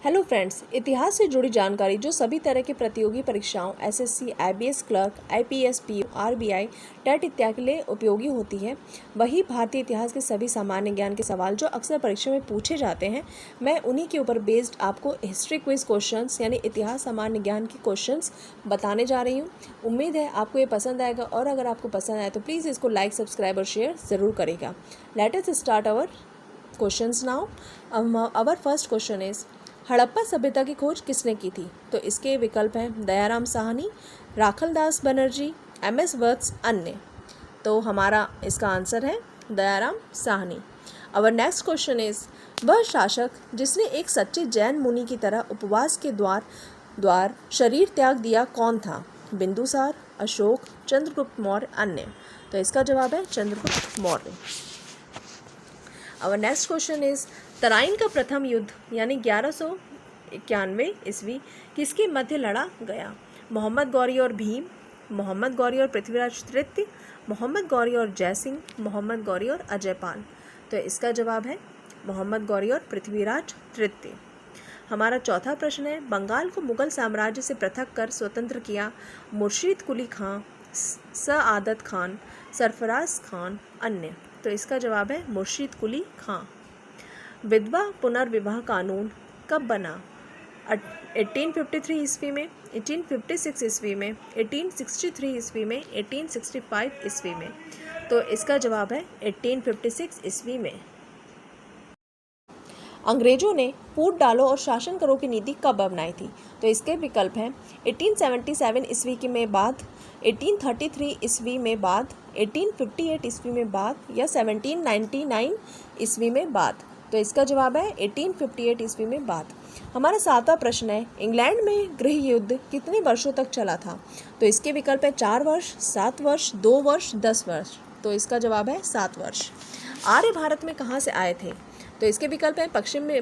Hello friends, इतिहास से जुड़ी जानकारी जो सभी तरह की प्रतियोगी परीक्षाओं SSC, IBS clerk, IPS, PO, RBI, TET इत्यादि के लिए उपयोगी होती है। वही भारतीय इतिहास के सभी सामान्य ज्ञान के सवाल जो अक्सर परीक्षा में पूछे जाते हैं, मैं उन्हीं के ऊपर बेस्ड आपको हिस्ट्री क्विज क्वेश्चंस यानी इतिहास सामान्य ज्ञान के क्वेश्चंस बताने जा रही हूँ। उम्मीद है आपको ये पसंद आएगा और अगर आपको पसंद आए तो प्लीज़ इसको लाइक, सब्सक्राइब और शेयर ज़रूर करेगा। Let us start our questions now. Our first question is Harappa सभ्यता की खोज किसने की थी? तो इसके विकल्प हैं दयाराम साहनी, राखलदास बनर्जी, एमएस वत्स, अन्य। तो हमारा इसका आंसर है Dayaram Sahni. Our next question is वह शासक जिसने एक सच्चे जैन मुनि की तरह उपवास के द्वार शरीर त्याग दिया कौन था? बिंदुसार, अशोक, चंद्रगुप्त मौर्य, अन्य। तो इसका जवाब है Chandragupta Maurya. Our next question is Tarain का प्रथम युद्ध यानी 1191 ईस्वी किसके मध्य लड़ा गया? मोहम्मद गौरी और भीम, मोहम्मद गौरी और पृथ्वीराज तृतीय, मोहम्मद गौरी और जयसिंह, मोहम्मद गौरी और अजयपाल। तो इसका जवाब है मोहम्मद गौरी और पृथ्वीराज तृतीय। हमारा चौथा प्रश्न है बंगाल को मुगल साम्राज्य से पृथक कर स्वतंत्र किया? मुर्शीद कुली खां, सआदत खान, सरफराज खान, अन्य। तो इसका जवाब है मुर्शीद कुली खां। विधवा पुनर्विवाह कानून कब बना? 1853 ईस्वी में, 1856 ईस्वी में, 1863 ईस्वी में, 1865 ईस्वी में। तो इसका जवाब है 1856 ईस्वी में। अंग्रेजों ने फूट डालो और शासन करो की नीति कब अपनाई थी? तो इसके विकल्प हैं 1877 ईस्वी के में बाद, 1833 ईस्वी में बाद, 1858 ईस्वी में बाद या 1799 ईस्वी में बाद। तो इसका जवाब है 1858 ईस्वी में बाद। हमारा सातवां प्रश्न है इंग्लैंड में गृह युद्ध कितने वर्षों तक चला था? तो इसके विकल्प है 4 वर्ष, 7 वर्ष, 2 वर्ष, 10 वर्ष। तो इसका जवाब है 7 वर्ष। आर्य भारत में कहाँ से आए थे? तो इसके विकल्प हैं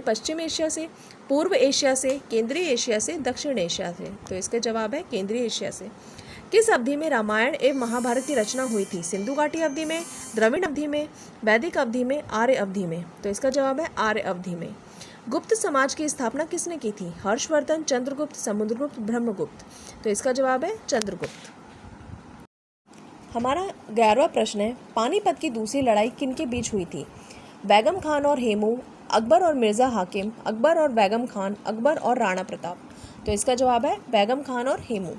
पश्चिम एशिया से, पूर्व एशिया से, केंद्रीय एशिया से, दक्षिण एशिया से। तो इसका जवाब है केंद्रीय एशिया से। किस अवधि में रामायण एवं महाभारत की रचना हुई थी? सिंधु घाटी अवधि में, द्रविड़ अवधि में, वैदिक अवधि में, आर्य अवधि में। तो इसका जवाब है आर्य अवधि में। गुप्त समाज की स्थापना किसने की थी? हर्षवर्धन, चंद्रगुप्त, समुद्रगुप्त, ब्रह्मगुप्त। तो इसका जवाब है चंद्रगुप्त। हमारा 11वां प्रश्न है पानीपत की दूसरी लड़ाई किनके बीच हुई थी? बैगम खान और हेमू, अकबर और मिर्ज़ा हाकिम, अकबर और बैगम खान, अकबर और राणा प्रताप। तो इसका जवाब है बैगम खान और हेमू।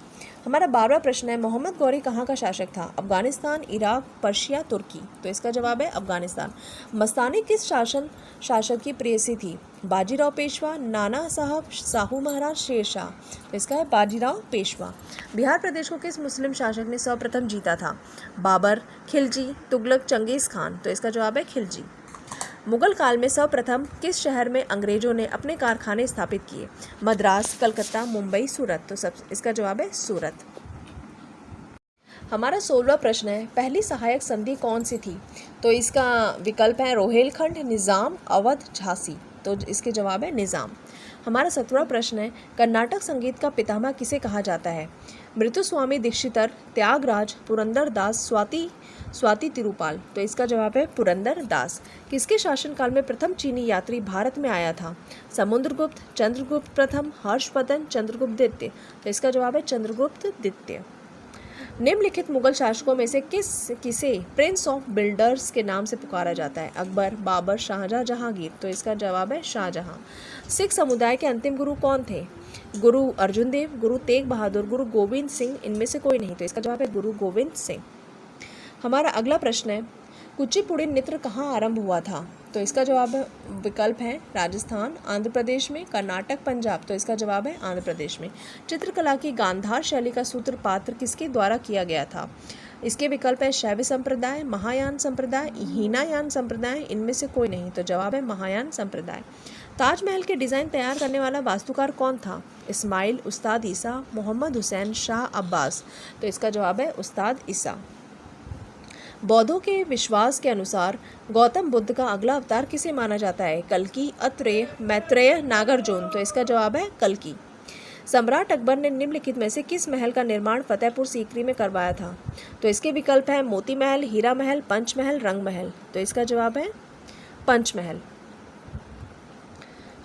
हमारा 12वां प्रश्न है मोहम्मद गौरी कहाँ का शासक था? अफगानिस्तान, इराक, पर्शिया, तुर्की। तो इसका जवाब है अफगानिस्तान। मस्तानी किस शासक की प्रेयसी थी? बाजीराव पेशवा, नाना साहब, साहू महाराज, शेर शाह। तो इसका है बाजीराव पेशवा। बिहार प्रदेश को किस मुस्लिम शासक ने सर्वप्रथम जीता था? Babar, Khilji, Tughlaq, Genghis Khan. तो इसका जवाब है खिलजी। मुगल काल में सर्वप्रथम किस शहर में अंग्रेजों ने अपने कारखाने स्थापित किए? मद्रास, कलकत्ता, मुंबई, सूरत। तो सब इसका जवाब है सूरत। हमारा 16वां प्रश्न है पहली सहायक संधि कौन सी थी? तो इसका विकल्प है रोहेलखंड, निज़ाम, अवध, झांसी। तो इसके जवाब है निज़ाम। हमारा 17वां प्रश्न है कर्नाटक संगीत का पितामह किसे कहा जाता है? मृत्युस्वामी दीक्षितर, त्यागराज, पुरंदर दास, स्वाति तिरुपाल। तो इसका जवाब है पुरंदर दास। किसके शासनकाल में प्रथम चीनी यात्री भारत में आया था? समुद्रगुप्त, चंद्रगुप्त प्रथम, हर्षवर्धन, चंद्रगुप्त द्वितीय। तो इसका जवाब है चंद्रगुप्त द्वितीय। निम्नलिखित मुगल शासकों में से किसे प्रिंस ऑफ बिल्डर्स के नाम से पुकारा जाता है? अकबर, बाबर, शाहजहां, जहांगीर। तो इसका जवाब है शाहजहां। सिख समुदाय के अंतिम गुरु कौन थे? गुरु अर्जुन देव, गुरु तेग बहादुर, गुरु गोविंद सिंह, इनमें से कोई नहीं। तो इसका जवाब है गुरु गोविंद सिंह। हमारा अगला प्रश्न है कुचिपुड़ी नृत्य कहाँ आरंभ हुआ था? तो इसका जवाब विकल्प है राजस्थान, आंध्र प्रदेश में, कर्नाटक, पंजाब। तो इसका जवाब है आंध्र प्रदेश में। चित्रकला की गांधार शैली का सूत्रपात किसके द्वारा किया गया था? इसके विकल्प है शैव संप्रदाय, महायान संप्रदाय, हीनायान संप्रदाय, इनमें से कोई नहीं। तो जवाब है महायान संप्रदाय। ताजमहल के डिज़ाइन तैयार करने वाला वास्तुकार कौन था? इस्माइल, उस्ताद ईसा, मोहम्मद हुसैन, शाह अब्बास। तो इसका जवाब है उस्ताद ईसा। बौद्धों के विश्वास के अनुसार गौतम बुद्ध का अगला अवतार किसे माना जाता है? कल्कि, अत्रेय, मैत्रेय, नागार्जुन। तो इसका जवाब है कल्कि। सम्राट अकबर ने निम्नलिखित में से किस महल का निर्माण फतेहपुर सीकरी में करवाया था? तो इसके विकल्प हैं मोती महल, हीरा महल, पंच महल, रंग महल। तो इसका जवाब है पंच महल।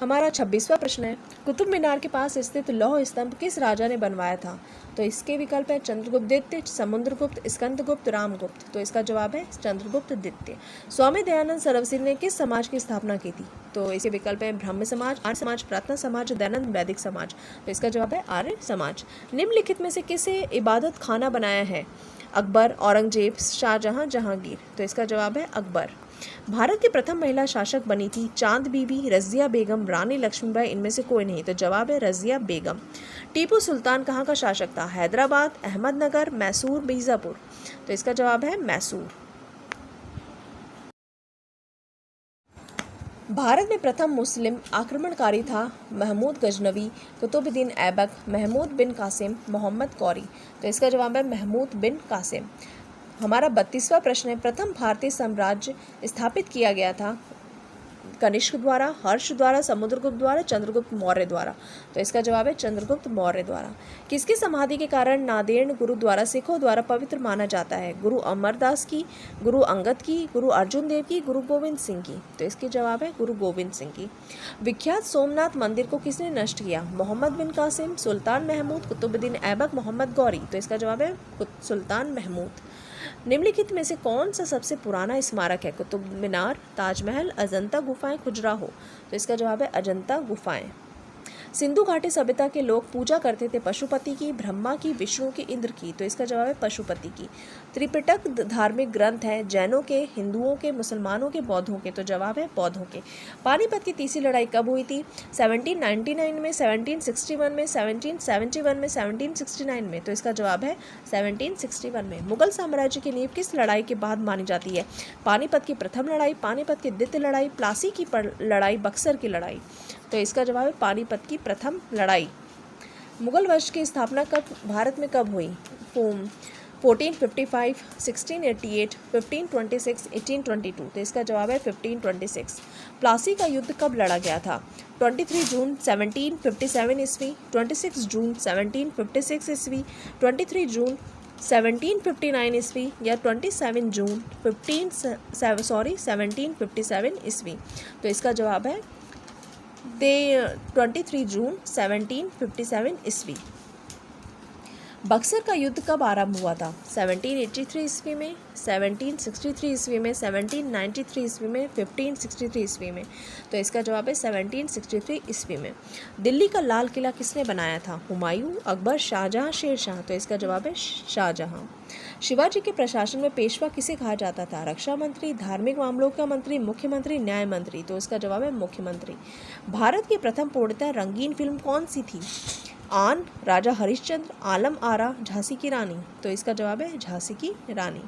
हमारा 26वां प्रश्न है, कुतुब मीनार के पास स्थित लौह स्तंभ किस राजा ने बनवाया था? तो इसके विकल्प है चंद्रगुप्त द्वितीय, समुद्रगुप्त, स्कंदगुप्त, रामगुप्त। तो इसका जवाब है चंद्रगुप्त द्वितीय। स्वामी दयानंद सरस्वती ने किस समाज की स्थापना की थी? तो इसके विकल्प है ब्रह्म समाज, आर्य समाज, प्रार्थना समाज, दयानंद वैदिक समाज। तो इसका जवाब है आर्य समाज। निम्नलिखित में से किसे इबादत खाना बनाया है? अकबर, औरंगजेब, शाहजहां, जहांगीर। तो इसका जवाब है अकबर। भारत की प्रथम महिला शासक बनी थी चांद बीबी, रजिया बेगम, रानी लक्ष्मीबाई, इनमें से कोई नहीं। तो जवाब है रजिया बेगम। टीपू सुल्तान कहाँ का शासक था? हैदराबाद, अहमदनगर, मैसूर, बीजापुर। तो इसका जवाब है मैसूर। भारत में प्रथम मुस्लिम आक्रमणकारी था महमूद गजनवी, कुतुबुद्दीन ऐबक, महमूद बिन कासिम, मोहम्मद गौरी। तो इसका जवाब है महमूद बिन कासिम। हमारा 32वां प्रश्न है, प्रथम भारतीय साम्राज्य स्थापित किया गया था कनिष्क द्वारा, हर्ष द्वारा, समुद्रगुप्त द्वारा, चंद्रगुप्त मौर्य द्वारा। तो इसका जवाब है चंद्रगुप्त मौर्य द्वारा। किसकी समाधि के कारण नांदेड़ गुरुद्वारा सिखों द्वारा पवित्र माना जाता है? गुरु अमरदास की, गुरु अंगद की, गुरु अर्जुन देव की, गुरु गोविंद सिंह की। तो इसके जवाब है गुरु गोविंद सिंह की। विख्यात सोमनाथ मंदिर को किसने नष्ट किया? मोहम्मद बिन कासिम, सुल्तान महमूद, कुतुबुद्दीन ऐबक, मोहम्मद गौरी। तो इसका जवाब है सुल्तान महमूद। निम्नलिखित में से कौन सा सबसे पुराना स्मारक है? कुतुब मीनार, ताजमहल, अजंता गुफाएं, खजुराहो। तो इसका जवाब है अजंता गुफाएं। सिंधु घाटी सभ्यता के लोग पूजा करते थे पशुपति की, ब्रह्मा की, विष्णु की, इंद्र की। तो इसका जवाब है पशुपति की। त्रिपिटक धार्मिक ग्रंथ है जैनों के, हिंदुओं के, मुसलमानों के, बौद्धों के। तो जवाब है बौद्धों के। पानीपत की तीसरी लड़ाई कब हुई थी? 1799 में, 1761 में, 1771 में, 1769 में। तो इसका जवाब है 1761 में। मुगल साम्राज्य की नींव किस लड़ाई के बाद मानी जाती है? पानीपत की प्रथम लड़ाई, पानीपत की द्वितीय लड़ाई, प्लासी की लड़ाई, बक्सर की लड़ाई। तो इसका जवाब है पानीपत की प्रथम लड़ाई। मुगल वंश की स्थापना कब भारत में कब हुई? 1455, 1688, 1526, 1822। तो इसका जवाब है 1526। प्लासी का युद्ध कब लड़ा गया था? 23 जून 1757 ईस्वी, 26 जून 1756 ईस्वी, 23 जून 1759 ईस्वी या 27 जून 1757 ईस्वी। तो इसका जवाब है 23 जून 1757 ईस्वी। बक्सर का युद्ध कब आरंभ हुआ था? 1783 ईस्वी में, 1763 ईस्वी में, 1793 ईस्वी में, 1563 ईस्वी में। तो इसका जवाब है 1763 ईस्वी में। दिल्ली का लाल किला किसने बनाया था? हुमायूं, अकबर, शाहजहां, शेरशाह। तो इसका जवाब है शाहजहां। शिवाजी के प्रशासन में पेशवा किसे कहा जाता था? रक्षा मंत्री, धार्मिक मामलों का मंत्री, मुख्यमंत्री, न्याय मंत्री। तो इसका जवाब है मुख्यमंत्री। भारत की प्रथम पूर्णतः रंगीन फिल्म कौन सी थी? आन, राजा हरिश्चंद्र, आलम आरा, झांसी की रानी। तो इसका जवाब है झांसी की रानी।